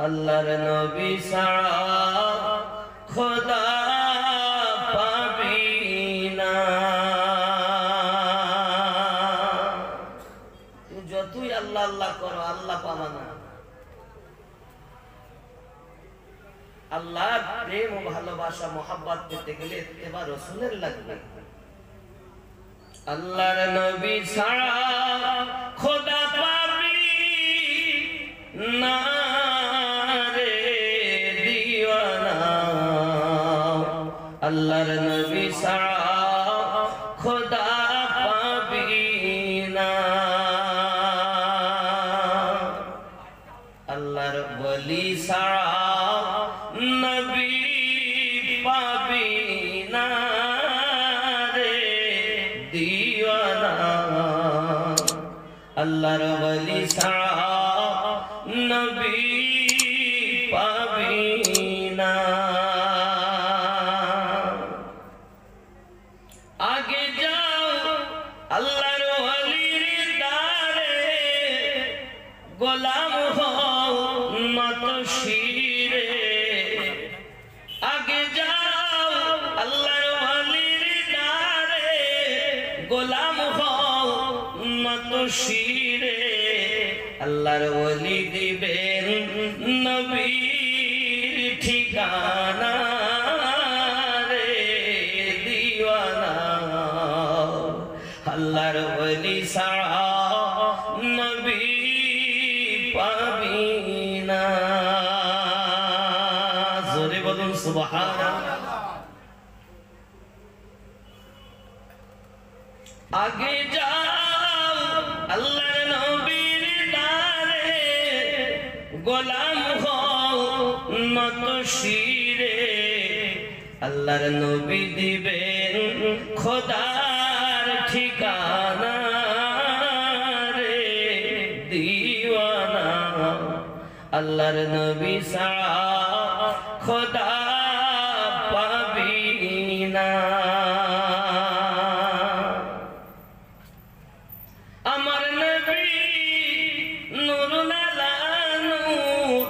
আল্লাহর নবী ছাড়া খোদা পাবি না। তুমি যতই আল্লাহ আল্লাহ করো আল্লাহ পাবা না। আল্লাহর প্রেম ও ভালোবাসা মোহাব্বত পেতে গেলে ইত্তেবা রাসূলের লাগবে। আল্লাহর নবী ছাড়া খোদা পাবি না রে দিওয়ানা। আল্লাহর নবী ছাড়া খোদা পাবি না। আল্লাহর ওলি ছাড়া নবী পাবি না রে দিওয়ানা। আল্লাহর ওলি ছাড়া নবী পাবি না। আগে যাও আল্লাহর ওলির দ্বারে, গোলাম হও নত শিরে। আগে যাও আল্লাহর ওলির দ্বারে, গোলাম হও নত শিরে। আল্লাহর ওলি দিবেন নবীর ঠিকানা রে দিওয়ানা। আল্লাহর ওলি ছাড়া নবী পাবি না। জোরে বলুন সুবহানাল্লাহ। আগে যাও আল্লাহর নবীর দ্বারে, গোলাম হও নত শিরে। আল্লাহর নবী দিবেন খোদার ঠিকানা রে দিওয়ানা। আল্লাহর নবী ছাড়া খোদা পাবি না। আমার নবী নূরুল আলা নূর,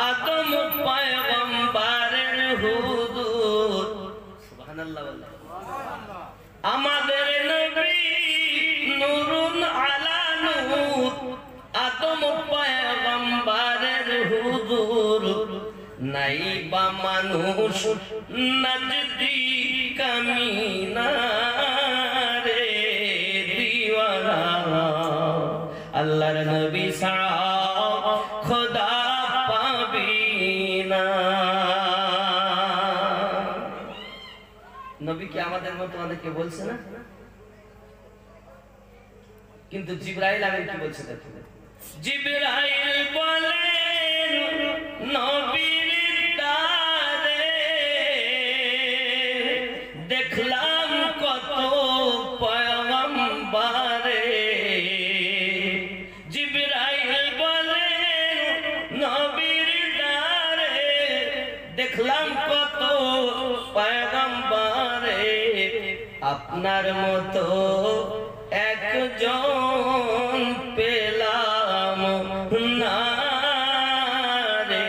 আদম পয়গম্বরের হুজুর। সুবহানাল্লাহ বললাম। আমাদের নবী নূরুল আলা নূর, আদম পয়গম্বরের হুজুর। নাই বা মানুষ নজদি কামিনা রে দিওয়ানা। আল্লাহর নবী ছাড়া খোদা পাবি না। নবী কি আমাদের মতো অনেকে বলছে না? কিন্তু জিবরাইল আমিন কি বলছে দেখুন। জিবরাইল বলেন নবীর দ্বারে, দেখলাম কত পয়গম্বরে। জিবরাইল বলেন নবীর দ্বারে, দেখলাম কত পয়গম্বরে। আপনার মতো একজন পেলাম না রে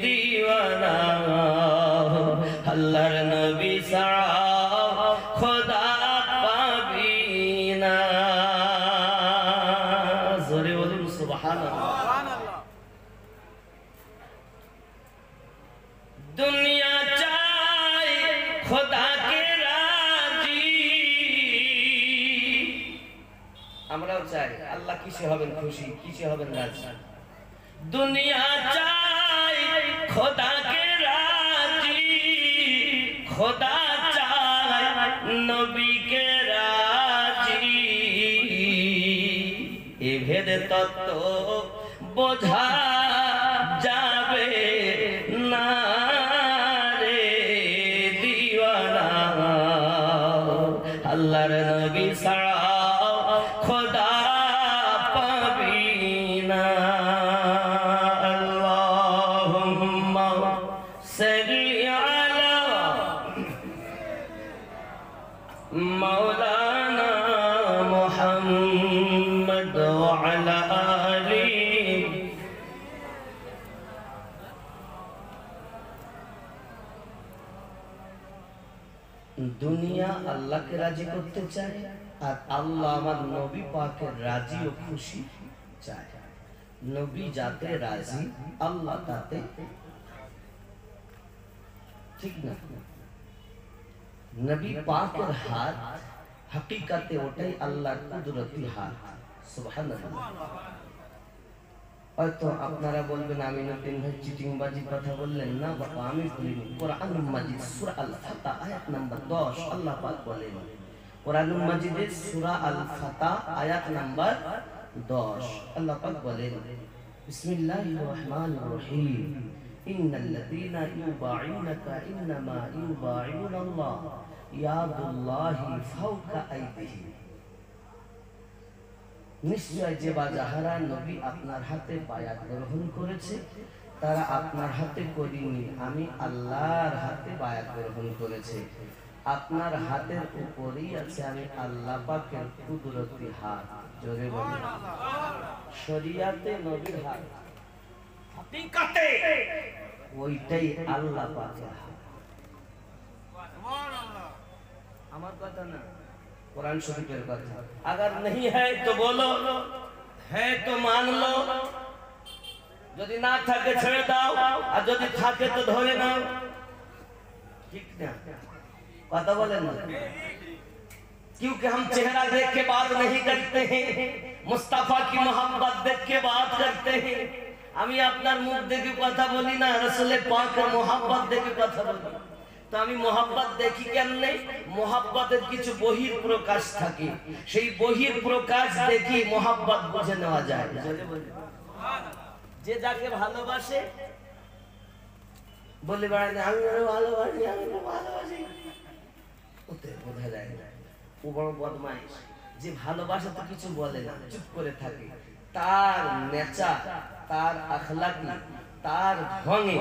দিওয়ানা। আল্লাহর নবী ছাড়া খোদা পাবি না। জোরে বলুন সুবহানাল্লাহ। দুনিয়া চাই খোদাকে রাজি, আমরাও চাই আল্লাহ কিসে হবেন খুশি, কিসে হবেন রাজি। দুনিয়া চাই খোদাকে রাজি, খোদা চাই নবীকে রাজি। এ ভেদ তত্ত্ব বোঝা যাবে না রে দিওয়ানা। আল্লাহর নবী ছাড়া খোদা পাবি না। আল্লাহুম্মা সাল্লি আলা মাওলানা মুহাম্মদ ওয়া আলা আলিহি আল্লাহকে রাজি করতে চায়, আর আল্লাহ আমার নবী পাকের রাজি ও খুশি চায়। নবী যাতে রাজি, আল্লাহ তাতে, ঠিক না? নবী পাকের হাত হাকিকাতে ওটাই আল্লাহর কুদরতি হাত। সুবহানাল্লাহ। হয়তো আপনারা বলবেন আমিনুদ্দিন ভাই চিটিংবাজি কথা বললেন। না বাবা, আমি বলিনি। কোরআনুল মাজিদ সূরা আল ফাতা আয়াত নাম্বার 10 আল্লাহ পাক বলেন, কোরআনুল মাজিদের সূরা আল ফাতা আয়াত নাম্বার 10 আল্লাহ পাক বলেন, বিসমিল্লাহির রহমানির রহিম, ইন্নাল্লাযীনা ইউবাঈনাকা ইন্নামা ইউবাঈনুল্লাহ ইয়াদুল্লাহি ফাওকা আইদিহিম। নিশ্চয় যে বা যাহারা নবী আপনার হাতে বায়াত গ্রহণ করেছে, তারা আপনার হাতে করিনি, আমি আল্লাহর হাতে বায়াত গ্রহণ করেছে। আপনার হাতের উপরেই আছে আমি আল্লাহ পাকের কুদরতি হাত। জোরে বলেন, শরিয়াতে নবীর হাত, হাকিকাতে ওইটাই আল্লাহ পাকের হাত। আমার কথা না, कुरान शरीफের কথা। अगर नहीं है तो बोलो, है तो मान लो, যদি না থাকে ছেড়ে দাও, আর যদি থাকে তো ধরে নাও। ঠিক না? কথা বলেন না? क्योंकि हम चेहरा देख के बात नहीं करते हैं, मुस्तफा की मोहब्बत देख के बात करते हैं। আমি আপনার মুখ দেখে কথা বলি না, রাসূলের পাকের মোহাব্বত দেখে কথা বলি। তো আমি মোহাব্বত দেখি কেমনে? মোহাব্বতের কিছু বহির প্রকাশ থাকে, সেই বহির প্রকাশ দেখি মোহাব্বত বুঝে নেওয়া যায়। যে যাকে ভালোবাসে বলে বেড়ায় না আমি ভালোবাসি, আমি ভালোবাসি, ওতে বোঝা যায় না ও বড় বদমাইশ। যে ভালোবাসে তো কিছু বলে না, চুপ করে থাকে। তার নেচার, তার আখলাকি, তার ঢঙে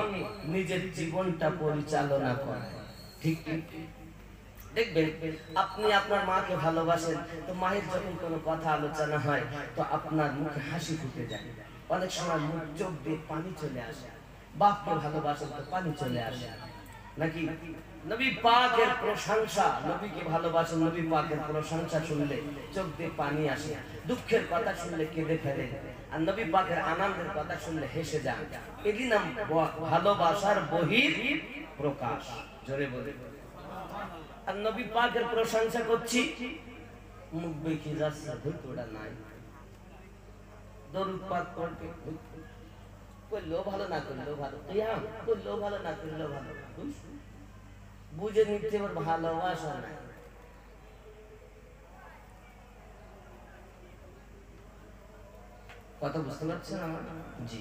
নিজের জীবনটা পরিচালনা করে। ঠিক দেখবেন, আপনি আপনার মাকে ভালোবাসেন, তো মায়ের যখন কোনো কথা আলোচনা হয় তো আপনার মুখে হাসি ফুটে যায়। অনেক সময় মুখ চোখ দিয়ে পানি চলে আসে। বাপকে ভালোবাসেন তো পানি চলে আসে নাকি? নবী পাকের প্রশংসা, নবীকে ভালোবাসেন, নবী পাকের প্রশংসা শুনলে চোখ দিয়ে পানি আসে, দুঃখের কথা শুনলে কেঁদে ফেলে, আর নবী পাকের আনন্দের কথা শুনলে হেসে যান। এটি নাম ভালোবাসার বহির প্রকাশ। জোরে বলে। আর নবী পাকের প্রশংসা করছি, মুখ বেঁকে যাচ্ছে, ধুতোড়া নাই, দরুদ পাক করতে করলেও ভালো, না করলেও ভালো, করলেও ভালো, না করলেও ভালো, বুঝে নিচ্ছে ওর ভালোবাসা নাই। কথা বুঝতে পারছেন আমার? জি।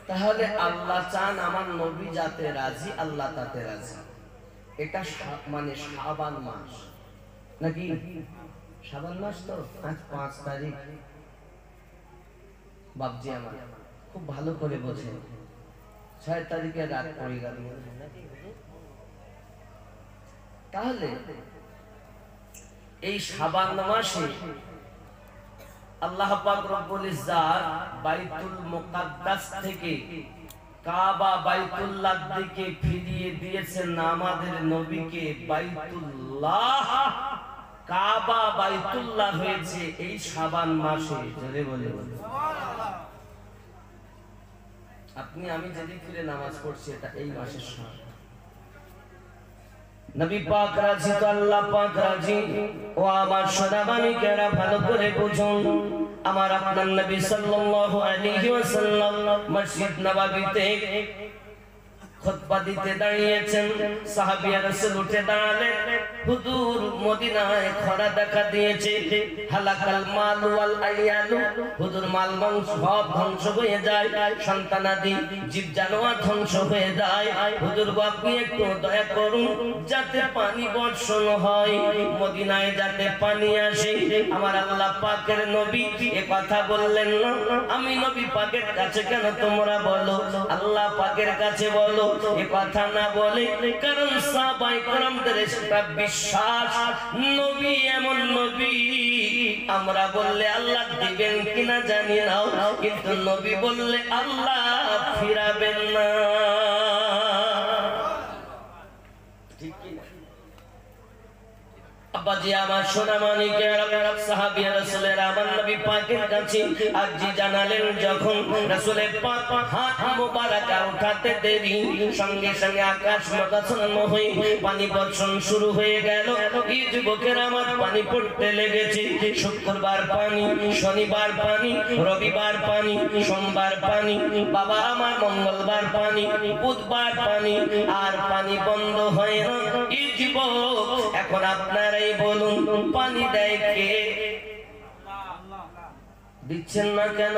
তাহলে আল্লাহ চান আমার নবী যাতে রাজি, আল্লাহ তাতে রাজি। এটা মানে শাবান মাস নাকি? শাবান মাস তো আজ 5 তারিখ। বাপজি আমার খুব ভালো করে বোঝে, 6 তারিখে রাত পড়ে গেল। তাহলে এই শাবান মাসে আল্লাহ পাক রব্বুল ইজ্জাত বাইতুল মুকাদ্দাস থেকে কাবা বাইতুল্লাহ দিকে ফিরিয়ে দিয়েছেন আমাদের নবীকে। বাইতুল্লাহ কাবা বাইতুল্লাহ হয়েছে এই শাবান মাসে। জোরে বলে সুবহানাল্লাহ। আপনি আমি যেদিন ফিরে নামাজ পড়ছি এটা এই মাসের সময়। নবী পাক রাজি তো আল্লাহ পাক রাজি। ও আমার সোনামানিকেরা ভালো করে বুঝুন, আমার আপনার নবী সাল্লাল্লাহু আলাইহি ওয়াসাল্লাম মসজিদ নববীতে খুতবা দিতে দাঁড়িয়েছেন। সাহাবীরা রাসূল উঠে দাঁড়ালেন। হুজুর মদিনায় খরা দেখা দিয়েছে, হালাকাল মাল ওয়াল আয়ালু, হুজুর মাল মাংস সব ধ্বংস হয়ে যায়, সন্তানাদি জীব জানোয়ার ধ্বংস হয়ে যায়। হুজুর আপনি একটু দয়া করুন যাতে পানি বর্ষণ হয়, মদিনায় যাতে পানি আসে। আমার আল্লাহ পাকের নবী এ কথা বললেন না। আমি নবী পাকের কাছে কেন তোমরা বলো, আল্লাহ পাকের কাছে বলো, এ কথা না বলে, কারণ সাহাবায়ে কেরামদের সেটা বিশ্বাস নবী এমন নবী, আমরা বললে আল্লাহ দিবেন কিনা জানি না, কিন্তু নবী বললে আল্লাহ ফিরাবেন না। ঠিক কি না? আব্বাজি আমার সোনা মানিকেরা সাহাবী রাসূলের আমার নবী পাকের কাছে আরজি জানালেন যখন রাসূলের পাক হাত মোবারক উঠাতে দেরি সঙ্গে সঙ্গে আকাশ মেঘাচ্ছন্ন হয়ে পানি বর্ষণ শুরু হয়ে গেল এই যুবকের আমার পানি পড়তে লেগেছে শুক্রবার পানি শনিবার পানি রবিবার পানি সোমবার পানি বাবা আমার মঙ্গলবার পানি বুধবার পানি আর পানি বন্ধ হয় না এই যুবক এখন আপনারাই বলুন পানি দেয় কে দিচ্ছেন না কেন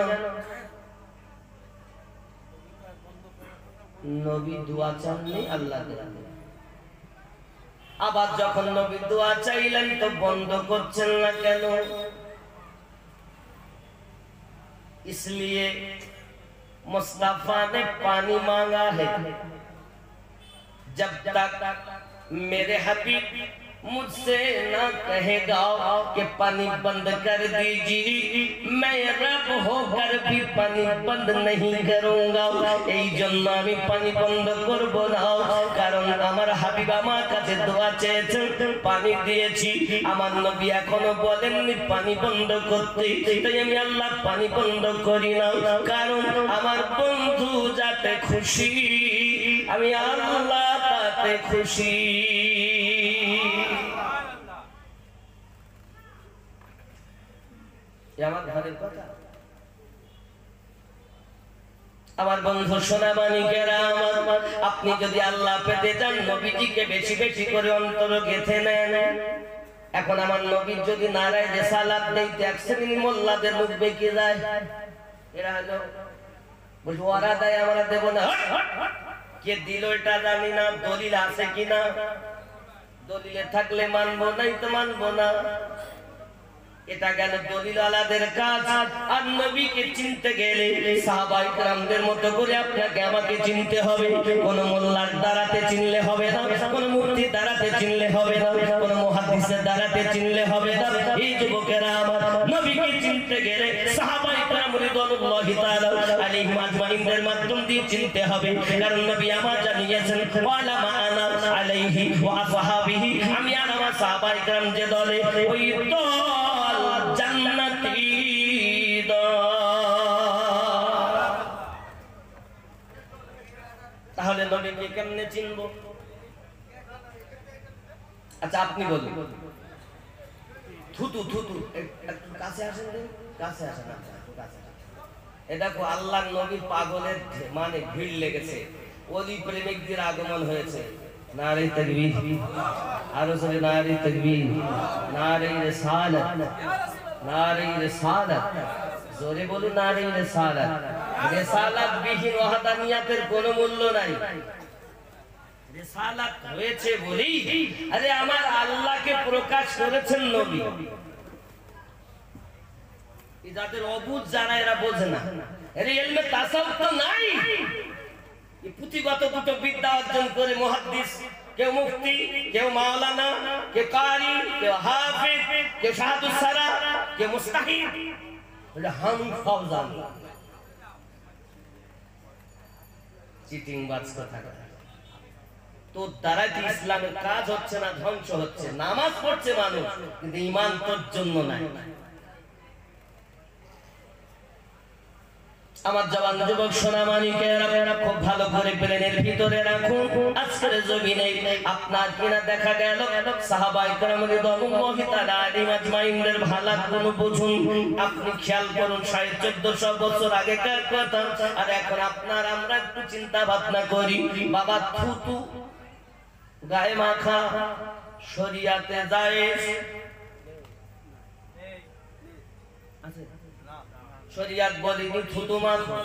নবী দোয়া চাননি আল্লাহ দেন আবার যখন নবী দোয়া চাইলেন তো বন্ধ করছেন না কেন इसलिए मुस्तफा ने पानी मांगा है जब तक मेरे हबीब मुझसे ना कहेगा कि पानी बंद कर दीजिए मैं रब होकर भी पानी बंद नहीं करूंगा এই জন্য আমি পানি বন্ধ করব না কারণ আমার হাবিব আমার কাছে দোয়া চেয়েছেন পানি দিয়েছি আমার নবী এখনো বলেননি পানি বন্ধ করতে তাই আমি আল্লাহ পানি বন্ধ করি না কারণ আমার বন্ধু যাতে খুশি আমি আল্লাহ তাতে খুশি আমার ঘরের কথা আমার বন্ধু সোনা মানিকেরা আমার আপনি যদি আল্লাহ পেতে চান নবীজিকে বেশি বেশি করে অন্তর গেঁথে নেন এখন আমার নবী যদি নারায় রিসালাত দিতে এক শ্রেণীর মোল্লাদের মুখ বেঁকে যায় এরা হলো বলছে ওরা দেয় আমরা দেব না কে দিল এটা জানি না দলিল আছে কিনা দলিলে থাকলে মানবো নাই তো মানবো না এটা গেল দলিল আলাদের কাজ আর নবীকে চিনতে গেলে সাহাবায়ে কেরামদের মতো করে আপনাকে আমাকে চিনতে হবে কোন মোল্লার দ্বারাতে চিনলে হবে না কোন মুফতির দ্বারাতে চিনলে হবে না কোন মুহাদ্দিসের দ্বারাতে চিনলে হবে না এই যুবকেরা আমার নবীকে চিনতে গেলে সাহাবায়ে কেরাম রিদওয়ানুল্লাহি তাআলা আলাইহিম আজমাইনদের মাধ্যম দিয়ে চিনতে হবে কারণ নবী আমার জানিয়েছেন ওয়ালা মা'আনা আলাইহি ওয়া আসহাবিহি আমি আর আমার সাহাবায়ে কেরাম যে দলে ওই তো জান্নাতি তাহলে নবীকে কেমনে চিনব আচ্ছা আপনি বলুন থুতু থুতু কাছে আসেন কাছে আসেন কাছে এ দেখো আল্লাহর নবী পাগলের মানে ভিড় লেগেছে ওলি প্রেমিকদের আগমন হয়েছে নারে তাকবীর আরো সরে নারে তাকবীর নারে রিসালাত নারে রিসালাত জোরে বলুন নারে রিসালাত রিসালাত বিহীন ওয়াহদানিয়াতের কোনো মূল্য নাই রিসালাত হয়েছে বলেই আরে আমার আল্লাহকে প্রকাশ করেছেন নবী যাদের অবুঝ যারা এরা বোঝে না এর ইলমে তাসাউফ তো নাই এই পুঁথিগত দুটো বিদ্যা অর্জন করে মুহাদ্দিস কেউ মুফতি কেউ মাওলানা কেউ কারি কেউ হাফিজ কেউ শাহাদুস সারা কেউ মুস্তাহিদ বলে হাম ফওজান চিটিং বাজ কথা তো দ্বারা কি ইসলামের কাজ হচ্ছে না ধ্বংস হচ্ছে নামাজ পড়ছে মানুষ কিন্তু ঈমান তোর জন্য নাই আমার জওয়ান যুবক সোনা মানিকেরা খুব ভালো করে প্লেনের ভিতরে রাখুন আজকের জমিনে আপনার কিনা দেখা গেল সাহাবায়ে কেরাম রিদওয়ানুল্লাহি তাআলা আলাইহিম আজমাইনদের ভালো গুণ বুঝুন আপনি খেয়াল করুন 1450 বছর আগেকার কথা আর এখন আপনার আমরা একটু চিন্তা ভাবনা করি বাবা থুতু গায়ে মাখা শরিয়াতে জায়েজ আছে শরিয়াত বলেনি থুতু মাখো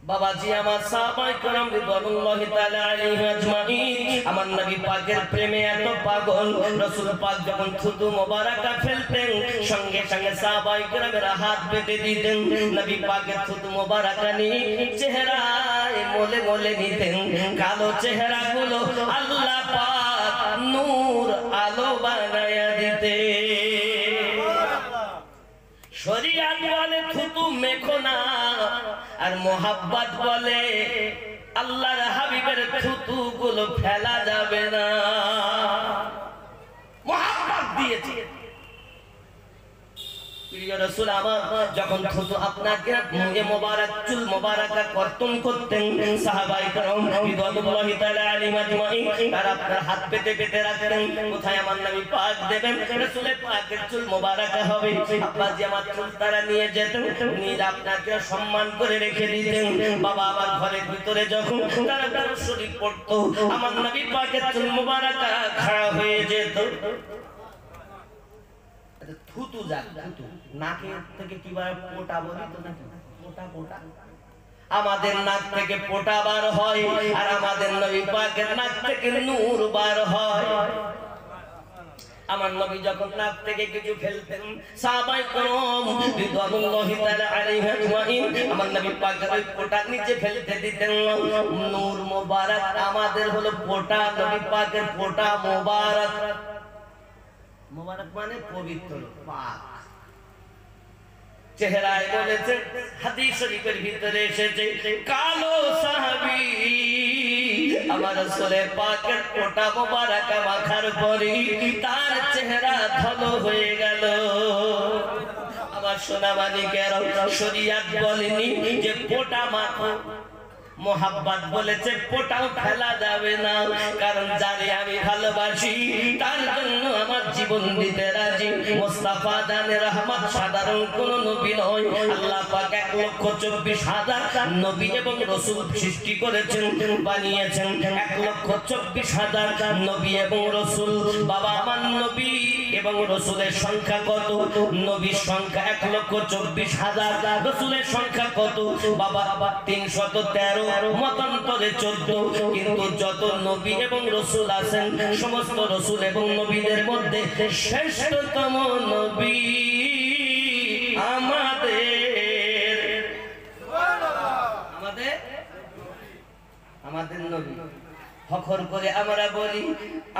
বাবাজি আমার সাহাবায়ে কেরাম রিদওয়ানুল্লাহি তাআলা আলাইহিম আজমাইন আমার নবী পাকের প্রেমে এত পাগল রাসূল পাক যখন থুতু মোবারকা ফেলতেন সঙ্গে সঙ্গে সাহাবায়ে কেরামের হাত বেঁধে দিতেন নবী পাকের থুতু মোবারকা নিয়ে চেহারায় মোলে মোলে নিতেন কালো চেহারাগুলো আল্লাহ পাক নূর আলো বানায়া দিতেন শরিয়াত বলে থুতু মেখো না আর মোহাব্বত বলে আল্লাহর হাবিবের থুতু গুলো ফেলা যাবে না, মুহাব্বত দিয়েছে। প্রিয় রাসূল আমার যখন থুতু আপনাকে মুখে মোবারক চুল মোবারকা কর্তন করতেন, সাহাবায়ে কেরাম রিদওয়ানুল্লাহি তাআলা আলাইহিম আজমাইন তারা আপনার হাত পেতে পেতে রাখতেন, কোথায় আমার নবী পাক দেবেন, রাসূল পাকের চুল মোবারকা হবে। আব্বাজি আমার চুল তারা নিয়ে যেতেন, নিয়ে আপনাকে সম্মান করে রেখে দিতেন। বাবা আমার ঘরের ভিতরে যখন তারা দরুদ শরীফ পড়তো, আমার নবী পাকের চুল মোবারকা খাড়া হয়ে যেত। থুতু যাক, থুতু নাকে থেকে কিভাবে পোটা বলি তো নাকি, পোটা পোটা আমাদের নাক থেকে পোটা বার হয়, আর আমাদের নবী পাকের নাক থেকে নূর বার হয়। আমার নবী যখন নাক থেকে কিছু ফেলতেন, সাহাবায়ে কেরাম রিদওয়ানুল্লাহি তাআলা আলাইহিম আজমাইন আমার নবী পাকের ওই পোটা নিচে ফেলতে দিতেন। নূর মোবারক আমাদের হলো পোটা, নবী পাকের পোটা মোবারক। মোবারক মানে পবিত্র, পাক। চেহারায় বলেছে, হাদিস শরীফের ভিতরে এসেছে, কালো সাহাবী আমার রাসূলে পাকের পোটা মোবারক মাখার পরে তার চেহারা ধলো হয়ে গেল। আমার সোনা মানিকেরা, শরীয়ত বলেনি যে পোটা মাখো, মোহাব্বত বলেছে পোটাও ফেলা যাবে না, কারণ যারে আমি ভালোবাসি তার জন্য আমার জীবন দিতে রাজি। মুস্তাফা জানে রহমত সাধারণ কোন নবী নয়, আল্লাহ পাক 1,24,000 নবী এবং রাসূল সৃষ্টি করেছেন, বানিয়েছেন 1,24,000 নবী এবং রাসূল। বাবা আমার নবী এবং রাসূলের সংখ্যা কত? নবীর সংখ্যা 1,24,000, রাসূলের সংখ্যা কত? বাবা 313, মতান্তরে 14। কিন্তু যত নবী এবং রাসূল আছেন, সমস্ত রাসূল এবং নবীদের মধ্যে শ্রেষ্ঠতম নবী আমাদের নবী। ফখর করে আমরা বলি,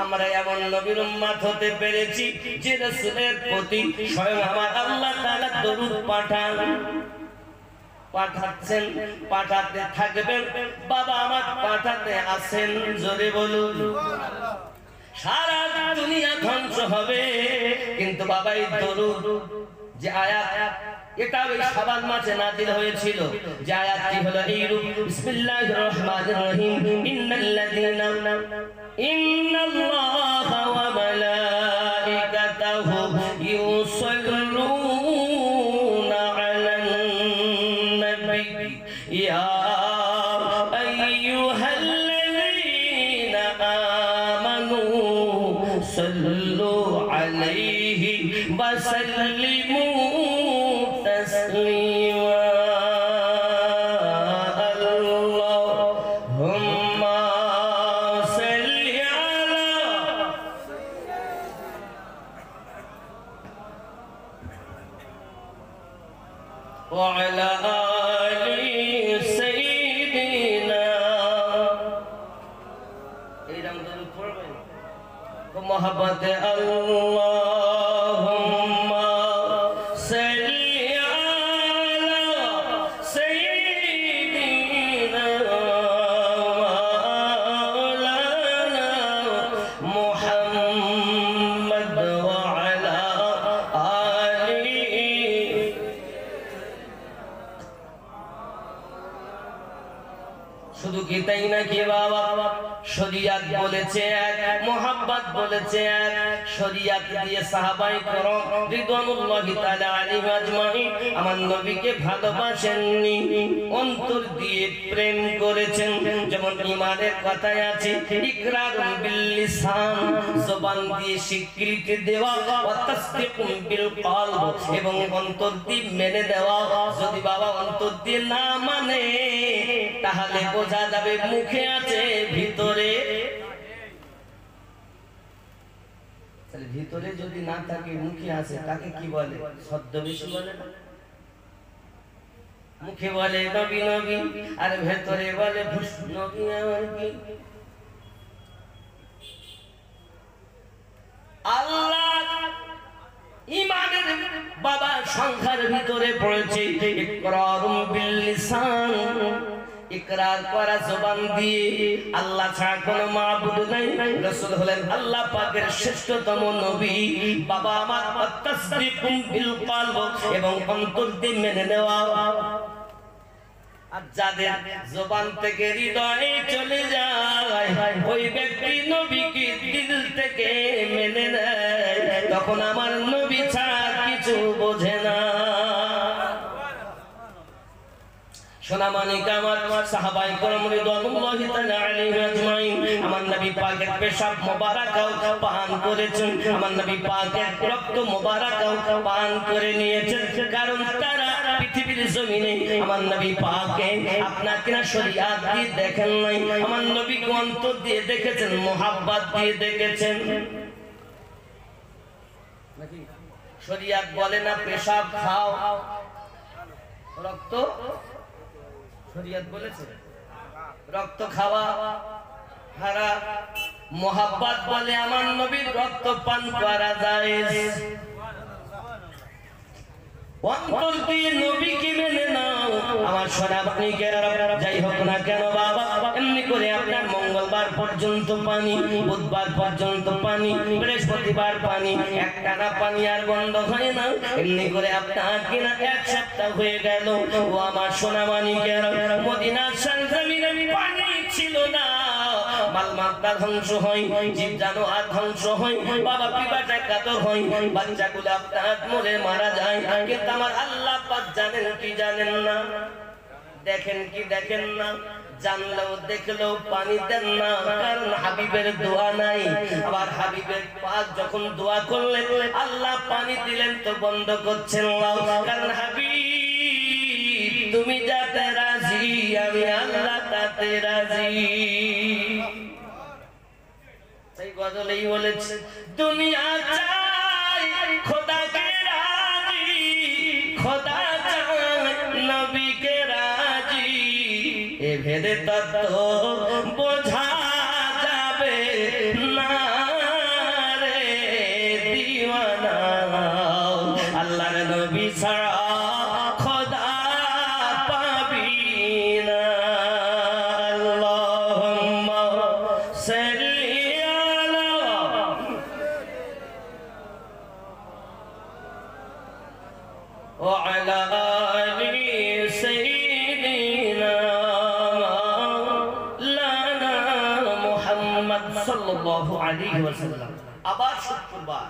আমরা এমন নবীর উম্মত হতে পেরেছি যে রাসূলের প্রতি স্বয়ং আমার আল্লাহ তাআলা দরুদ পাঠাচ্ছেন, পাঠাতে থাকবেন। বাবা আমার পাঠাতে আছেন, জোরে বলুন। সারা দুনিয়া ধ্বংস হবে, কিন্তু বাবা এই দরুদ যে আয়াত, এটা ওই শাবান মাসে নাযিল হয়েছিল, যে আয়াতটি হলো এইরূপ, বিসমিল্লাহির রহমানির রহিম, ইন্নাল্লাহা ওয়া মালাইকাতাহু ইউসাল্লুনা আলান নবী ইয়া আইয়ুহাল্লাযীনা আমানু সাল্লু আলাইহি ওয়া সাল্লিমু تسليما اللهم صل على وعلى آل سيدنا এরকম দরুদ পড়বেন মোহাব্বত اللهم صل শুধু কি তাই নাকি বাবা, শরীয়ত বলেছে এক, মুহাব্বত বলেছে এক। শরীয়ত দিয়ে সাহাবায়ে কেরাম রিদওয়ানুল্লাহি তাআলা আলাইহিম আজমাইন আমার নবীকে ভালোবাসেননি, অন্তর দিয়ে প্রেম করেছেন। যেমন ঈমানের কথায় আছে, ইকরারুন বিল লিসান, জবান দিয়ে স্বীকৃতি দেওয়া, ওয়া তাসদীকুন বিল কলব, এবং অন্তর দিয়ে মেনে দেওয়া। যদি বাবা অন্তর দিয়ে না মানে, তাহলে বোঝা যাবে মুখে আছে, ভিতরে ভিতরে যদি না থাকে, মুখে আছে, তাকে কি বলে? ছদ্মবেশী বলে না? মুখে বলে নবী নবী, আর ভেতরে বলে ভুস নবী আমার কি। আল্লাহ ঈমানের বাবা সংখ্যার ভিতরে পড়েছে ইকরারুম বিল লিসান, ইকরার করা জবান দিয়ে আল্লাহ ছাড়া কোনো মাবুদ নাই, রাসূল হলেন আল্লাহ পাকের শ্রেষ্ঠতম নবী। বাবা আমার তাসদিকুম বিল কলব, এবং অন্তর দিয়ে মেনে নেওয়া। আর যাদের জবান থেকে হৃদয়ে চলে যায়, ওই ব্যক্তি নবীকে দিল থেকে মেনে নেয়, তখন আমার নবী ছাড়া কিছু বোঝে না। সোনামানিক আমার সাহাবায়ে কেরাম রিদওয়ানুল্লাহি তাআলা আলাইহিম আজমাইন আমার নবী পাকের পেশাব মোবারকাও পান করেছেন, আমার নবী পাকের রক্ত মোবারকাও পান করে নিয়েছেন। কারণ তারা পৃথিবীর জমিনে আমার নবী পাককে আপনার কিনা শরীয়ত দিয়ে দেখেন নাই, আমার নবীকে অন্তর দিয়ে দেখেছেন, মোহাব্বত দিয়ে দেখেছেন। শরীয়ত বলে না পেশাব খাও, রক্ত শরীয়ত বলেছে রক্ত খাওয়া হারাম। মোহাব্বত বলে আমার নবীর রক্ত পান করা জায়েজ। অন্তর দিয়ে নবীকে মেনে নাও আমার সোনামানিকেরা। যাই হোক না কেন বাবা, এমনি করে আপনার মঙ্গলবার পর্যন্ত পানি, বুধবার পর্যন্ত পানি, বৃহস্পতিবার পানি, একটানা পানি আর বন্ধ হয় না। এমনি করে আপনার কিনা এক সপ্তাহ হয়ে গেল। ও আমার সোনামানিকেরা, মদিনার সরজমিনে পানি ছিল না, মালমাত্রা ধ্বংস হয়, জীব জানোয়ার ধ্বংস হয়, বাবা পিপাসায় কাতর হয়, বাচ্চাগুলো আপনার মরে মারা যায়। কিন্তু আমার আল্লাহ পাক জানেন কি জানেন না, দেখেন কি দেখেন না, জানলেও দেখলেও পানি দেন না। কারণ হাবিবের দোয়া নাই। আবার হাবিবের পাক যখন দোয়া করলেন আল্লাহ পানি দিলেন তো বন্ধ করছেন না। কারণ হাবিব তুমি যাতে রাজি, আমি আল্লাহ তাতে রাজি। তাই গজলেই বলেছে দুনিয়া চাই খোদাকে রাজি, খোদা চাই নবীকে রাজি। এ ভেদে তত্ত্ব বোঝা যাবে না রে দিওয়ানা, আল্লাহর নবী ছাড়া খোদা পাবি না। আল্লাহুম্মা সাল্লি আলা ওয়া আলা আলি সাইয়্যিদিনা মাওলানা মুহাম্মদ সাল্লাল্লাহু আলাইহি ওয়াসাল্লাম। আবার শুক্রবার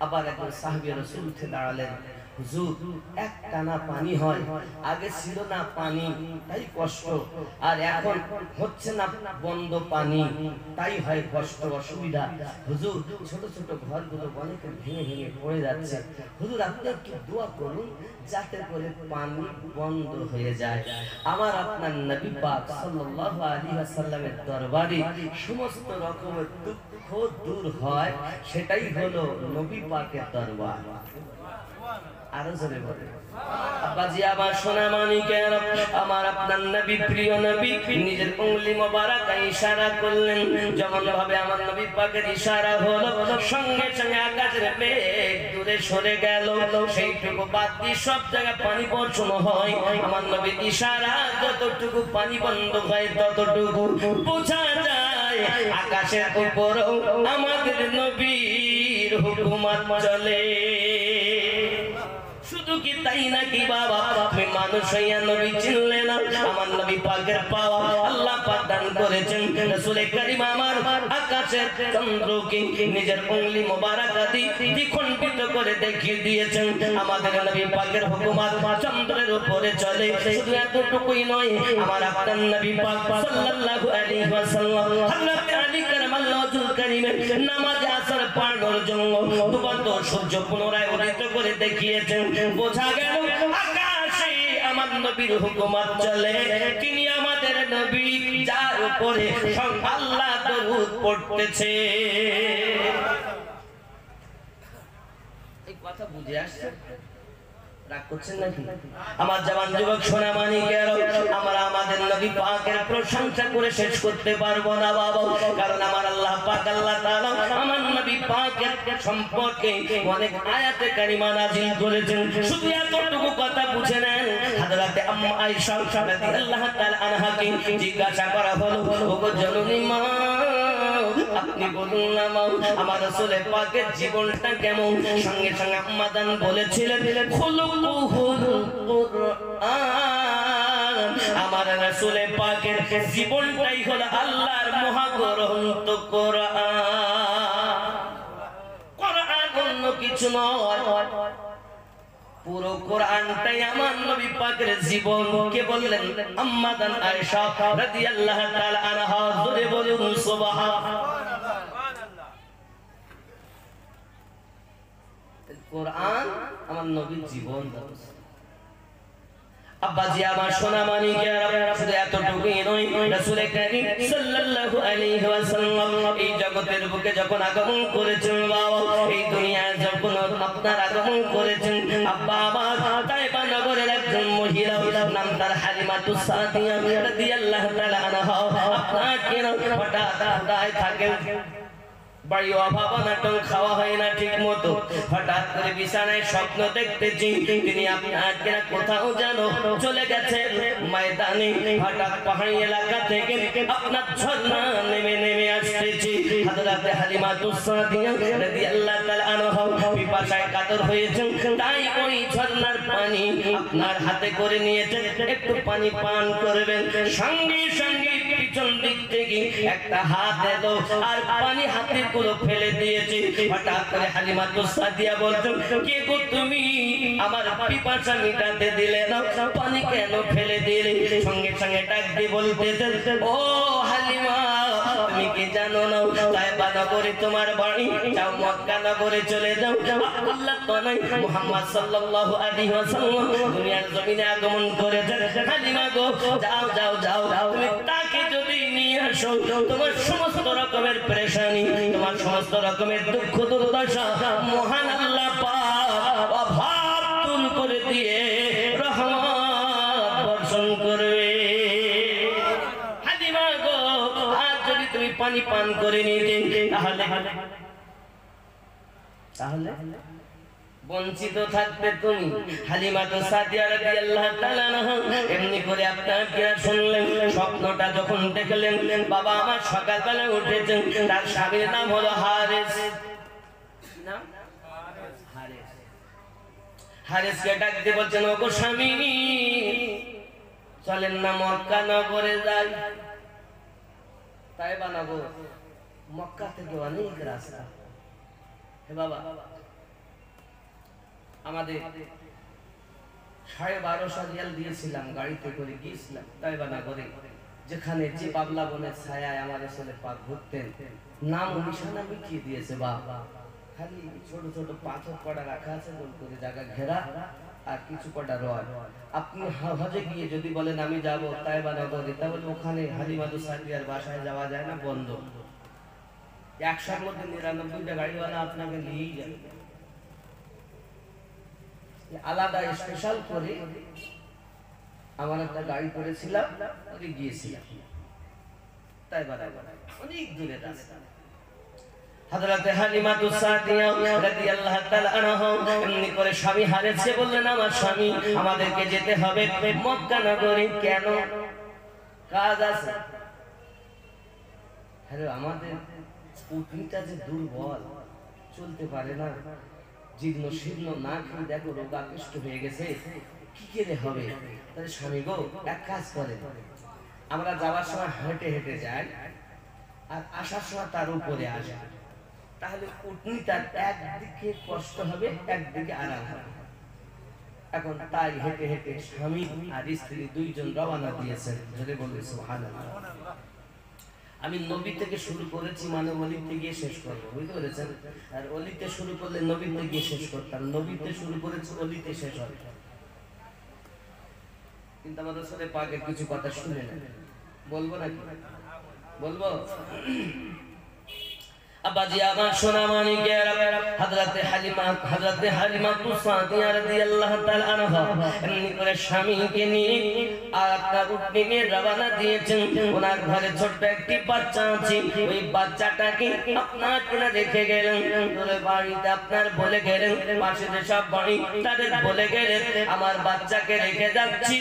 আবার একজন সাহাবী রাসূল উঠে দাঁড়ালেন, হুজুর একটানা পানি হয়, আগে ছিল না পানি তাই কষ্ট, আর এখন হচ্ছে না বন্ধ পানি তাই হয় কষ্ট অসুবিধা। হুজুর ছোট ছোট ঘরগুলো অনেকে ভেঙে ভেঙে পড়ে যাচ্ছে, হুজুর আপনি একটু দোয়া করুন যাতে করে পানি বন্ধ হয়ে যায়। আমার আপনার নবী পাক সাল্লাল্লাহু আলাইহি ওয়াসাল্লামের দরবারে সমস্ত রকমের দুঃখ দূর হয়, সেটাই হলো নবী পাকের দরবার। আরো জোরে বলে আব্বাজি আমার সোনামানিকেরা, আমার আপনার নবী প্রিয় নবী নিজের উংলি মোবারক ইশারা করলেন। যেমন ভাবে আমার নবী পাকের ইশারা হলো, সঙ্গে সঙ্গে আকাশের মেঘ দূরে সরে গেল। সেইটুকু বাদ দিয়ে সব জায়গায় পানি বর্ষণ হয়। আমার নবীর ইশারা যতটুকু পানি বন্ধ হয় ততটুকু বোঝা যায় আকাশের উপরও আমাদের নবীর হুকুমত চলে। শুধু কি তাই নাকি বাবা, তুমি মানুষ হইয়া নবী চিনলে না? আমার নবী পাকের পাওয়া আল্লাহ পাক দান করেছেন। রাসূল কারীম আমার আকাশের চন্দ্রকে নিজের উংলি মোবারক দিয়ে দ্বিখণ্ডিত করে দেখিয়ে দিয়েছেন। আমাদের নবী পাকের হুকুমত চন্দ্রের উপরে চলে। শুধু এতটুকুই নয়, আমার আপনার নবী পাক সাল্লাল্লাহু আলাইহি ওয়াসাল্লাম হযরত আলী কারামাল্লাহু ওয়াজহুল কারীমের নামাজে আসর পড়ানোর জন্য ডুবন্ত সূর্য পুনরায় উদিত করে দেখিয়েছেন। বোঝা গেল আকাশে আমার নবীর হুকুমত চলে। তিনি আমাদের নবী, যার উপরে আল্লাহ দরুদ পড়তেছে। এই কথা বুঝে আসছে? রাগ করছেন নাকি? আমার জওয়ান যুবক সোনা মানিকের, আমরা আমাদের নবী পাকের প্রশংসা করে শেষ করতে পারবো না বাবা, কারণ আমার আল্লাহ পাক আল্লাহ তাআলা আমার নবী পাকের সম্পর্কে অনেক আয়াতে কারিমা নাযিল করেছেন। শুধু এতটুকু কথা বুঝে নেন, হযরতে আম্মা আয়েশা রাদিয়াল্লাহু তাআলা আনহাকে জিজ্ঞাসা করা হলো, ওগো জননী মা, আপনি বলুন না মা, আমার রাসূল পাকের জীবনটা কেমন? সঙ্গে সঙ্গে আম্মা জান বলেছিলেন, খুলুকুহুল কুরআন, আমার রাসূল পাকের জীবনটাই হলো আল্লাহর মহাগ্রন্থ কোরআন। কোরআন অন্য কিছু নয়, পুরো কোরআনটাই আমার নবী পাকের জীবন। কে বললেন? আম্মা জান আয়েশা রাদিয়াল্লাহু তাআলা আনহা। জোরে বলুন সুবহানাল্লাহ। কোরআন আমার নবীর জীবন। আব্বাজি আমার সোনা মানিকেরা, শুধু এতটুকুই নয়, রাসূল কারীম সাল্লাল্লাহু আলাইহি ওয়াসাল্লাম এই জগতের বুকে যখন আগমন করেছেন বাবা, এই দুনিয়ায় যখন আপনার আগমন করেছেন, আব্বা আমার তায়েবা নগরের একজন মহিলা, নাম তার হালিমাতুস সাদিয়া রাদিয়াল্লাহু তাআলা আনহা, আপনাকে হঠাৎ দায় থাকে, বাড়ি অভাব অনাটন, খাওয়া হয় না ঠিক মতো, হঠাৎ করে বিছানায় স্বপ্ন দেখতেছি তিনি আপনাকে কোথাও যেন চলে গেছেন ময়দানে। হঠাৎ পাহাড়ি এলাকা থেকে আপনার ঝর্ণা নেমে নেমে আসতেছে। হযরতে হালিমাতুস সাদিয়া রাদিয়াল্লাহু তাআলা আনহা পিপাসায় কাতর হয়েছেন, তাই ওই ঝর্ণার পানি আপনার হাতে করে নিয়েছেন, একটু পানি পান করবেন। সঙ্গে সঙ্গে পিছন দিক থেকে একটা হাত এলো আর পানি হাতে গুলো ফেলে দিয়েছে। হঠাৎ করে হালিমাতুস সাদিয়া বলছেন, কে গো তুমি? আমার পিপাসা মিটাতে দিলে না, পানি কেন ফেলে দিলে? সঙ্গে সঙ্গে ডাক দিয়ে বলতেছেন, ও হালিমা, তুমি কি জানো না তায়েবা নগরে তোমার বাড়ি? যাও মক্কা নগরে চলে যাও। আল্লাহ তো নাই, মুহাম্মদ সাল্লাল্লাহু আলাইহি ওয়াসাল্লাম দুনিয়ার জমিনে আগমন করেছেন। হালিমা গো, যাও যাও যাও, তুমি তাকে যদি নিয়ে আসো, তোমার সমস্ত রকমের পেরেশানি, তোমার সমস্ত রকমের দুঃখ দুর্দশা মহান আল্লাহ পাক অভাব দূর করে দিয়ে রহমত বর্ষণ করবে। হালিমা গো, আজ যদি তুমি পানি পান করে নিতে, তাহলে বঞ্চিত থাকবে তুমি। হালিমাতুস সাদিয়া রাদিয়াল্লাহু তাআলা আনহা এমনি করে আপনার কিরা শুনলেন, স্বপ্নটা যখন দেখলেন, বাবা আমার সকালবেলা উঠেছেন, তার স্বামীর নাম হলো হারিস। নাম হারিস। হারিসকে ডাক দিয়ে বলছেন, ওগো স্বামী, চলেন না মক্কা নগরে যাই। তায়েবা নগর মক্কা থেকে অনেক রাস্তা। হে বাবা, আমাদের 1250 রিয়াল দিয়েছিলাম, গাড়িতে করে গিয়েছিলাম তায়েবা নগরে, যেখানে যে বাবলা বনের ছায়ায় আমার রাসূলের পাক ঘুরতেন। নাম নিশানা মিটিয়ে দিয়েছে বাবা, খালি ছোট ছোট পাথর কটা রাখা আছে, গোল করে জায়গা ঘেরা, আর কিছু কটা রয়। আপনি হজে গিয়ে যদি বলেন আমি যাব তায়েবা নগরে, তাহলে ওখানে হালিমাতুস সাদিয়ার বাসায় যাওয়া যায় না, বন্ধ। 100-র মধ্যে 99টা গাড়িওয়ালা আপনাকে নিয়েই যাবে। আলাদা স্পেশাল করে আমার একটা গাড়ি করেছিলাম, ওই গিয়েছিলাম তায়েবা নগরে, অনেক দূরে রাস্তা। হযরতে হালিমাতুস সাদিয়া রাদিয়াল্লাহু তাআলা আনহা এমনি করে স্বামী হারিসকে বললেন, আমার স্বামী, আমাদেরকে যেতে হবে মক্কা নগরে। কেন? কাজ আছে। আরে আমাদের উটনিটা যে দুর্বল, চলতে পারে না, জীর্ণ শীর্ণ, না খেয়ে দেখো রোগাকৃষ্ট হয়ে গেছে, কি করে হবে? তাহলে স্বামী গো, এক কাজ করে, আমরা যাওয়ার সময় হেঁটে হেঁটে যাই আর আসার সময় তার উপরে আসে, তাহলে উটনিটার একদিকে কষ্ট হবে, একদিকে আরাম হবে। এখন তাই হেঁটে হেঁটে স্বামী আর স্ত্রী দুইজন রওনা দিয়েছেন। যদি বলি সুবহানাল্লাহ। আমি নবী থেকে শুরু করেছি, মানে অলিতে গিয়ে শেষ করবো, বুঝতে পেরেছেন? আর অলিতে শুরু করলে নবীতে গিয়ে শেষ করতাম, নবীতে শুরু করেছি, অলিতে শেষ হবে। কিন্তু আমাদের সাথে পাকের কিছু কথা শুনে না, বলবো নাকি? বলবো। আব্বাজি আমার সোনা মানিকেরা হযরতে হালিমা তুসাদিয়া রাদিয়াল্লাহু তাআলা আনহা এমনি করে স্বামীকে নিয়ে আর আপনার উটনি নিয়ে রওনা দিয়েছেন। ওনার ঘরে ছোট্ট একটি বাচ্চা আছে, ওই বাচ্চাটাকে আপনার কিনা রেখে গেলেন। ওই বাড়িতে আপনার বলে গেলেন, পাশে যে সব বাড়ি তাদের বলে গেলেন আমার বাচ্চাকে রেখে যাচ্ছি,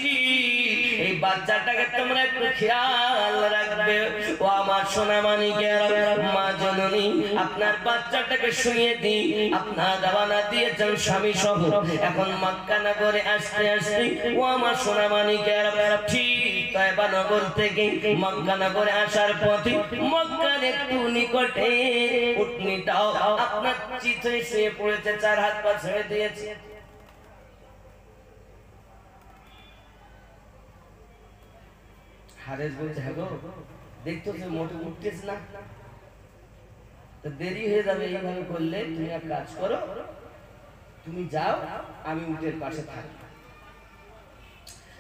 এই বাচ্চাটাকে তোমরা একটু খেয়াল রাখবে। ও আমার সোনা মানিকেরা, মা জননী আপনার বাচ্চাটাকে শুইয়ে দিই আপনার রওনা দিয়েছেন স্বামী সহ। এখন মক্কা নগরে আসতে আসতে ও আমার সোনা মানিকেরা ঠিক তয়বা নগর থেকে মক্কা নগরে আসার পথে মক্কার একটু নিকটে উটনিটাও আপনার চিতে শুয়ে পড়েছে, চার হাত পা ছেড়ে দিয়েছে। হারেস বলছে হ্যাঁ গো দেখতো যে মোটে উঠতেছে না, তো দেরি হয়ে যাবে এইভাবে করলে। তুমি এক কাজ করো, তুমি যাও, আমি উটের পাশে থাকি।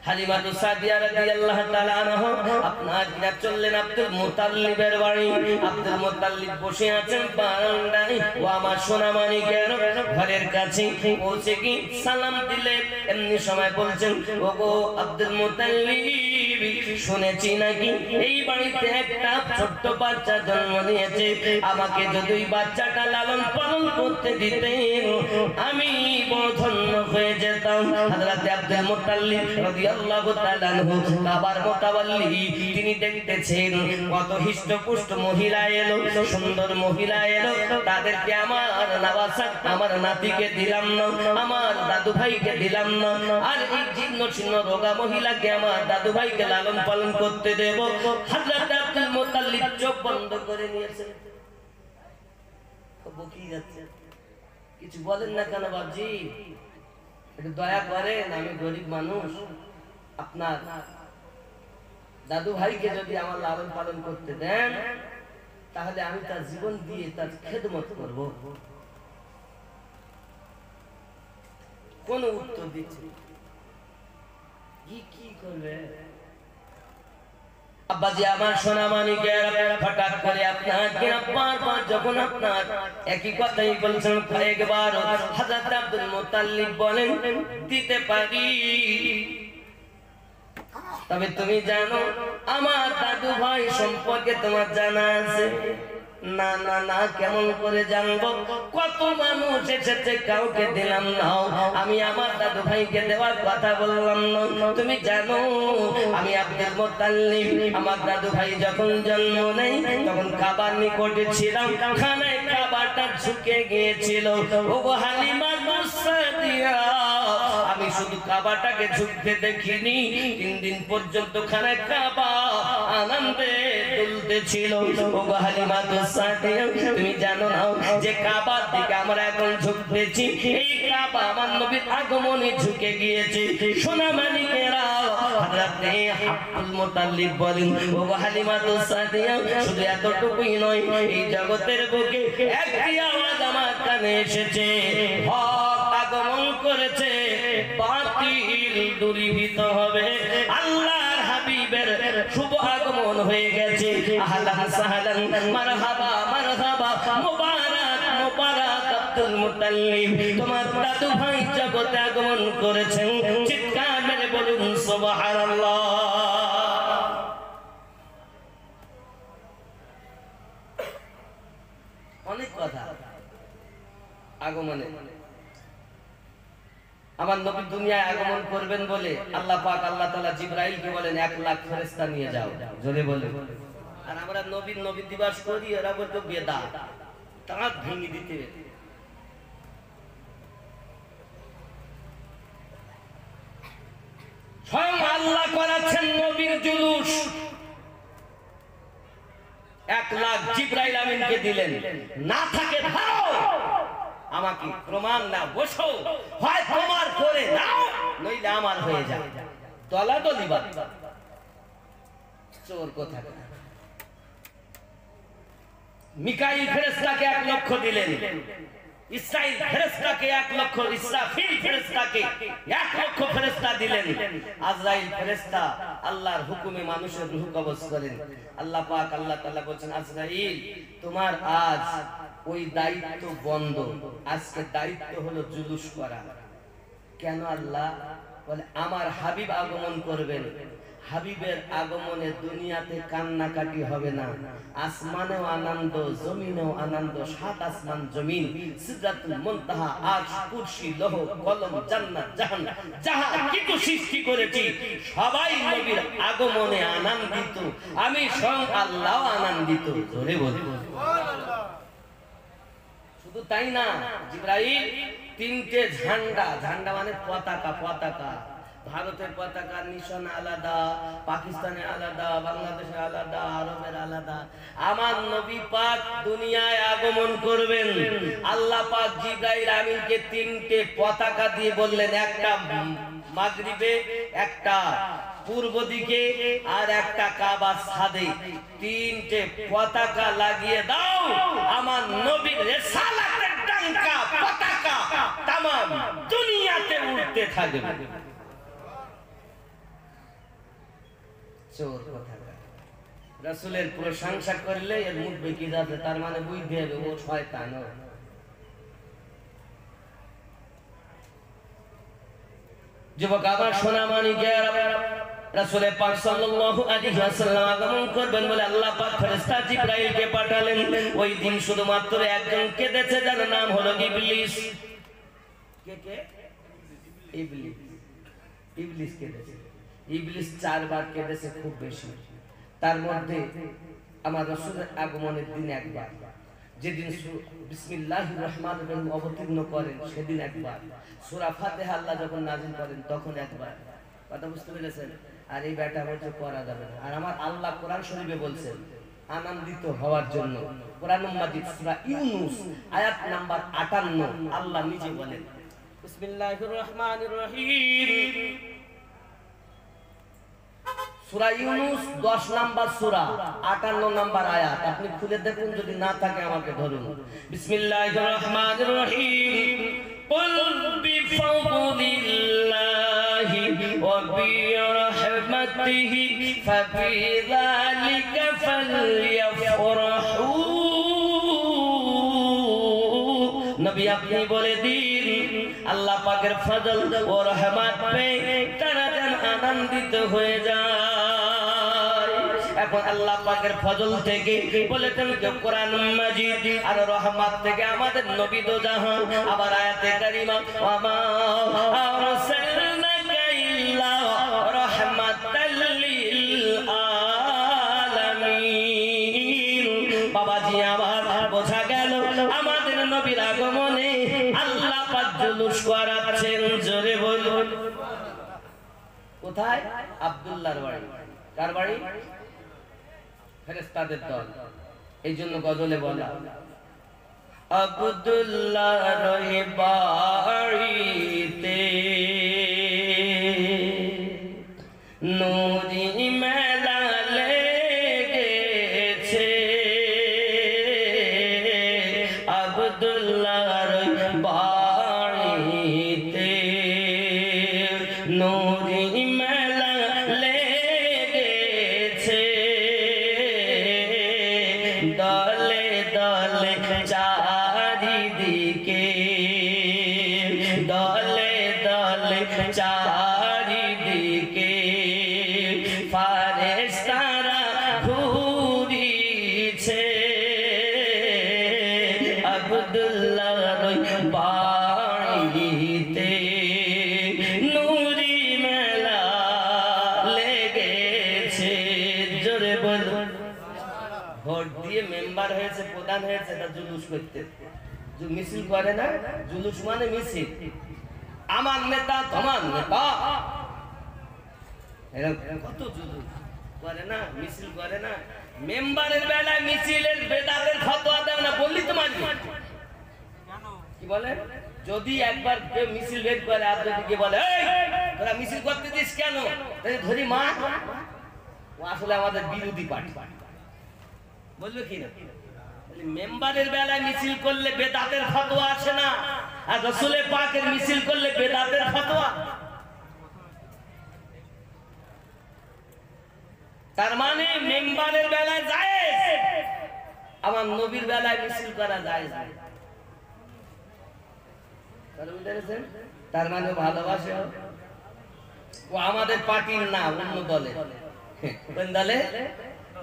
হালিমা তুসাদিয়া রাদিয়াল্লাহু তাআলা আনহা আপনার কিনা চললেন আব্দুল মুতাল্লিবের বাড়ি। আব্দুল মুতাল্লিব বসে আছেন বারান্দায়। ও আমার সোনা মানিকের ঘরের কাছে পৌঁছে কি সালাম দিলে এমনি সময় বলছেন, ওগো আব্দুল মুতাল্লিব, শুনেছি নাকি এই বাড়িতে একটা ছোট্ট বাচ্চা জন্ম নিয়েছে। আমাকে যদি ওই বাচ্চাটা লালন পালন করতে দিতেন আমি বড় ধন্য হয়ে যেতাম। হযরত আব্দুল মুতাল্লিব রাদিয়াল্লাহু তাআলা আনহু কাবার মুতাওয়াল্লি, তিনি দেখতেছেন কত হিষ্টপুষ্ট মহিলা এলো, সুন্দর মহিলা এলো, তাদেরকে আমার নওয়াসাত আমার নাতিকে দিলাম না, আমার দাদু ভাইকে দিলাম না, আর এই জীর্ণ শীর্ণ রোগা মহিলাকে আমার দাদু ভাইকে লালন পালন করতে দেব। হযরত আব্দুল মুতাল্লিব চোখ বন্ধ করে নিয়েছে। বকি যাচ্ছে, কিছু বলেন না কেন বাবজি? একটু দয়া করেন, আমি গরিব মানুষ, আপনার দাদু ভাইকে যদি আমার লালন পালন করতে দেন তাহলে আমি তার জীবন দিয়ে তার খেদমত করব। কোন উত্তর দিচ্ছে কি করবে? আব্বাজি আমার সোনা মানিকের হঠাৎ করে আপনাকে বারবার যখন আপনার একই কথাই বলছেন কয়েকবার, হযরত আব্দুল মুতাল্লিব বলেন দিতে পারি, তবে তুমি জানো আমার দাদু ভাই সম্পর্কে তোমার জানা আছে? না না না, কেমন করে জানবো? কত মানুষ এসেছে, কাউকে দিলাম না, আমি আমার দাদু ভাইকে দেওয়ার কথা বললাম না। তুমি জানো আমি আব্দুল মুতাল্লিব, আমার দাদু ভাই যখন জন্ম নেয় তখন কাবার নিকটে ছিলাম, খানায় কাবাটা ঝুঁকে গিয়েছিল। ওগো হালিমা তুসাদিয়া, আমি শুধু কাবাটাকে ঝুঁকতে দেখিনি, 3 দিন পর্যন্ত খানায় কাবা আনন্দে দুলতেছিল। ওগো হালিমা তুসাদিয়া, তুমি জানো না যে কাবার দিকে আমরা এখন ঝুঁকতেছি, এই কাবা আমার নবীর আগমনে ঝুঁকে গিয়েছে। সোনা মানিকেরা, হযরত আব্দুল মুতাল্লিব বলেন, ওগো হালিমা তুসাদিয়া, শুধু এতটুকুই নয়, এই জগতের বুকে একটি আওয়াজ আমার কানে এসেছে, হক আগমন করেছে, বাতিল দূরীভূত হবে, আল্লাহর হাবিবের শুভ আগমন হয়ে গেছে। আহলান সাহলান মারহাবা মারহাবা, মুবারক মুবারক আব্দুল মুতাল্লিব, তোমার দাদু ভাই জগতে আগমন করেছেন। চিৎকার মেরে বলুন সুবহানাল্লাহ। অনেক কথা আগমনে। আমার নবী দুনিয়ায় আগমন করবেন বলে আল্লাহ পাক আল্লাহ তাআলা জিবরাইলকে বলেন 1 লাখ ফেরেশতা নিয়ে যাও, জোরে বলে। আর আমরা নবী দিবস করি, এরা বলতো বেদাত, তাঁত ভেঙে দিতে। স্বয়ং আল্লাহ করাচ্ছেন নবীর জুলুস। 1 লাখ জিবরাইল আমিনকে দিলেন, না থাকে ভাও আমাকে প্রমাণ না, বসো, হয় তোমার করে দাও নইলে আমার হয়ে যাও, দলাদলি বাদ। চোর কথা। মিকাইল ফেরেশতাকে 1 লক্ষ দিলেন, ইসরাইল ফেরেশতাকে 1 লক্ষ, ইসরাফিল ফেরেশতাকে 1 লক্ষ ফেরেশতা দিলেন। আজরাইল ফেরেশতা আল্লাহর হুকুমে মানুষের রূহ কবজ করেন। আল্লাহ পাক আল্লাহ তাআলা বলেন, আজরাইল তোমার আজ ওই দায়িত্ব বন্ধ, আজকে দায়িত্ব হলো জুলুস করা। কেন আল্লাহ বলে, আমার হাবিব আগমন করবেন, হাবিবের আগমনে দুনিয়াতে কান্নাকাটি হবে না, আসমানেও আনন্দ, জমিনেও আনন্দ, সাত আসমান জমিন, সিদরাতুল মুনতাহা, আরশ, কুরসি, লৌহ কলম, জান্নাত জাহান্নাম যাহা কিছু সৃষ্টি করেছি সবাই নবীর আগমনে আনন্দিত, আমি স্বয়ং আল্লাহ আনন্দিত। জোরে বলি সুবহানাল্লাহ। শুধু তাই না, জিবরাইল 3টে ঝান্ডা, ঝান্ডা মানে পতাকা, পতাকা, ভারতের পতাকার নিশান আলাদা, পাকিস্তানের আলাদা, বাংলাদেশের আলাদা, আরবের আলাদা। আমার নবী পাক দুনিয়ায় আগমন করবেন, আল্লাহ পাক জিবরাইল আমিনকে 3টে পতাকা দিয়ে বললেন, একটা মাগরিবে, একটা পূর্ব দিকে, আর একটা কাবার ছাদে, 3টে পতাকা লাগিয়ে দাও, আমার নবীর রিসালাতের ডাঙ্কা পতাকা তামাম দুনিয়াতে উড়তে থাকবে। চোর কথাটা রাসূলের প্রশংসা করলে এর মুখ বেঁকে যাবে, তার মানে বুঝতে হবে ও শয়তান। যুবক আমার সোনা মানিকেরা, রাসূল পাক সাল্লাল্লাহু আলাইহি ওয়াসাল্লাম আগমন করবেন বলে আল্লাহ পাক ফেরেশতা জিবরাইলকে পাঠালেন। ওই দিন শুধুমাত্র একজন কেঁদেছে, যার নাম হলো ইবলিস। কে কে? ইবলিস। ইবলিস কেঁদেছে। ইবলিস 4 বার কেঁদেছে, খুব বেশি। তার মধ্যে আমার রাসূলের আগমনের দিন একবার, যেদিন বিসমিল্লাহির রহমানির রহিম অবতীর্ণ করেন সেদিন একবার, সূরা ফাতিহা আল্লাহ যখন নাযিল করেন তখন একবার। কথা বুঝতে পেরেছেন? আর এই ব্যাটা বলতে করা যাবে না। আর আমার আল্লাহ কোরআন শরীফে বলছেন আনন্দিত হওয়ার জন্য, কোরআনুল মাজিদ সূরা ইউনূস আয়াত নাম্বার 58 আল্লাহ নিজে বলেন, বিসমিল্লাহির রহমানির রহিম। সূরা ইউনূস 10 নাম্বার সূরা 58 নাম্বার আয়াত, আপনি খুলে দেখুন, যদি না থাকে আমাকে ধরুন। বিসমিল্লাহির রহমানির রহিম। কুল বিফাদলিল্লাহি ওয়া বিরহমাতিহি ফাবিযালিকা ফালইফরাহু। নবী আপনি বলে দিন, আল্লাহ পাকের ফজল ও রহমত পেয়ে তারা যেন আনন্দিত হয়ে যায়। এখন আল্লাহ পাকের ফজল থেকে বলেছেন কোরআন মাজিদ, আর রহমত থেকে আমাদের নবী দো জাহান। আবার আয়াতে কারিমা, ওয়া মা আরসালনাকা ইল্লা রাহমাতাল লিল আলামিন। বাবাজি আমার বোঝা গেল আমাদের নবীর আগমনে আল্লাহ পাক জুলুস করাচ্ছেন। জোরে বলুন। কোথায়? আব্দুল্লাহর বাড়ি। কার বাড়ি? ফেরেশতাদের দল। এই জন্য গজলে বলা, আব্দুল্লাহর বাড়িতে নূরি মেলা লেগেছে, আব্দুল্লাহর বাড়িতে নূরি মেলা লেগেছে, দলে দলে চারিদিকে, দলে দলে চারিদিকে ফারেশতারা ঘুরিছে, আব্দুল্লাহর বাড়িতে নূরি মেলা লেগেছে। জোরে বলুন। ভোট দিয়ে মেম্বার হয়েছে, প্রধান হয়েছে, তা জুলুস করতে, মিছিল করে না? জুলুস মানে মিছিল, আমার নেতা তোমার নেতা, এরকম কত জুলুস করে না, মিছিল করে না। মেম্বারের বেলায় মিছিলের বেদাতের ফতোয়া দেয় না, বললি তো মানবি। কি বলে? যদি একবার কেউ মিছিল বের করে আর যদি কে বলে এই তোরা মিছিল করতে দিস কেন, তাই ধরি মা, ও আসলে আমাদের বিরোধী পার্টি, বলবে কি না? মেম্বারের বেলায় মিছিল করলে বেদাতের ফতোয়া আসে না, আর রাসূলের পাকের মিছিল করলে বেদাতের ফতোয়া। তার মানে মেম্বারের বেলায় জায়েজ, আমার নবীর বেলায় মিছিল করা জায়েজ না। তার মানে ভালোবাসে ও আমাদের পার্টির না, অন্য দলে। কোন দলে?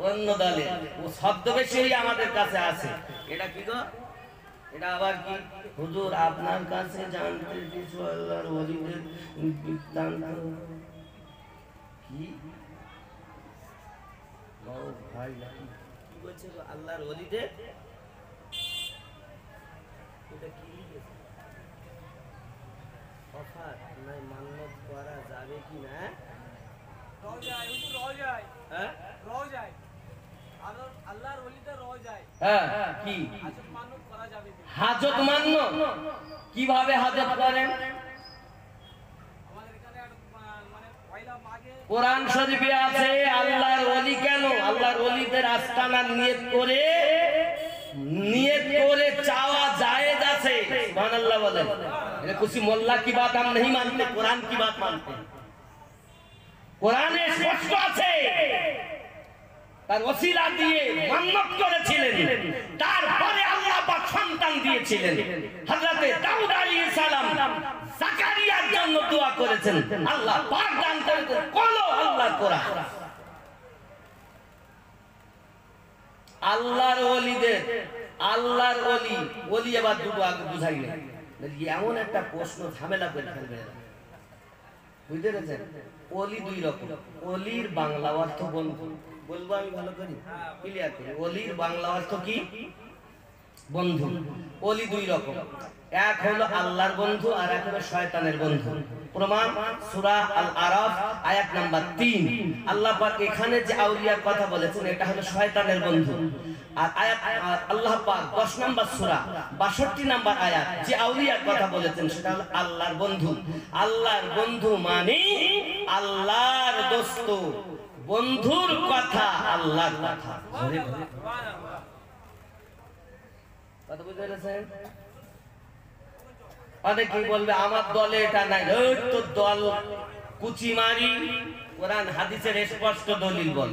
অন্য দলে। ও ছদ্মবেশী আমাদের কাছে আছে। এটা কি গো? এটা আবার কি? হুজুর আপনার কাছে জানতে কিছু আল্লাহর ওলিদের বৃত্তান্ত কি? ও ভাই কি বলছে গো? আল্লাহর ওলিদের এটা কি লিখেছে? অফার নাই মান্যত করা যাবে কি না? রওজায় হুজুর রওজায়, হ্যাঁ রওজায় আল্লাহর ওলিদের রওজায়, হ্যাঁ কি হাজত মান্যত করা যাবে কি? হাজত মান্যত কিভাবে হাজত করেন? আমাদের এখানে মানে পয়লা মাঘে কোরআন শরীফে আছে আল্লাহর ওলি কেন? আল্লাহর ওলিদের আস্তানা নিয়ত করে চাওয়া জায়েজ আছে। সুবহানাল্লাহ বলেন। এটা कुछ মোল্লা की बात हम नहीं मानते, कुरान की बात मानते हैं। কোরআনে স্পষ্ট আছে তার ওসিলা দিয়ে মান্নত করেছিলেন, তারপরে আল্লাহ পাক সন্তান দিয়েছিলেন। হযরতে দাউদ আলাইহিস সালাম জাকারিয়ার জন্য দোয়া করেছেন, আল্লাহ পাক দান করেছেন। কোলো আল্লাহর কোরআন। আল্লাহর ওলিদের, আল্লাহর ওলি আবার দুটো আগে বুঝাই না, এমন একটা প্রশ্ন ঝামেলা করে ফেলবে। বুঝতে পেরেছেন? ওলি দুই রকম। ওলির বাংলা অর্থ বন্ধু, বলবো আমি ভালো করি ক্লিয়ার করি। ওলির বাংলা অর্থ কি? বন্ধু। ওলি দুই রকম, এক হলো আল্লাহর বন্ধু আর এক হলো শয়তানের বন্ধু। প্রমাণ সূরা আল আরাফ আয়াত নাম্বার 3। আল্লাহ পাক এখানে যে আউলিয়ার কথা বলেছেন এটা হলো শয়তানের বন্ধু। আর আয়াত আল্লাহ পাক 10 নম্বর সূরা 62 নম্বর আয়াত যে আউলিয়ার কথা বলেছেন সেটা হলো আল্লাহর বন্ধু। আল্লাহর বন্ধু মানে আল্লাহর দোস্ত, বন্ধুর কথা আল্লাহর কথা। সুবহানাল্লাহ। কথা বুঝতে পেরেছেন? অনেকেই বলবে আমার দলে এটা নাই, তো দল কুচি মারি। কোরআন হাদিসের স্পষ্ট দলিল বল।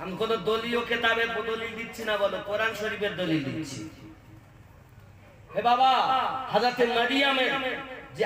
আমি কোন দলীয় কিতাবের দলিল দিচ্ছি না, বলো কোরআন শরীফের দলিল দিচ্ছি। হে বাবা, হযরত মারিয়ামের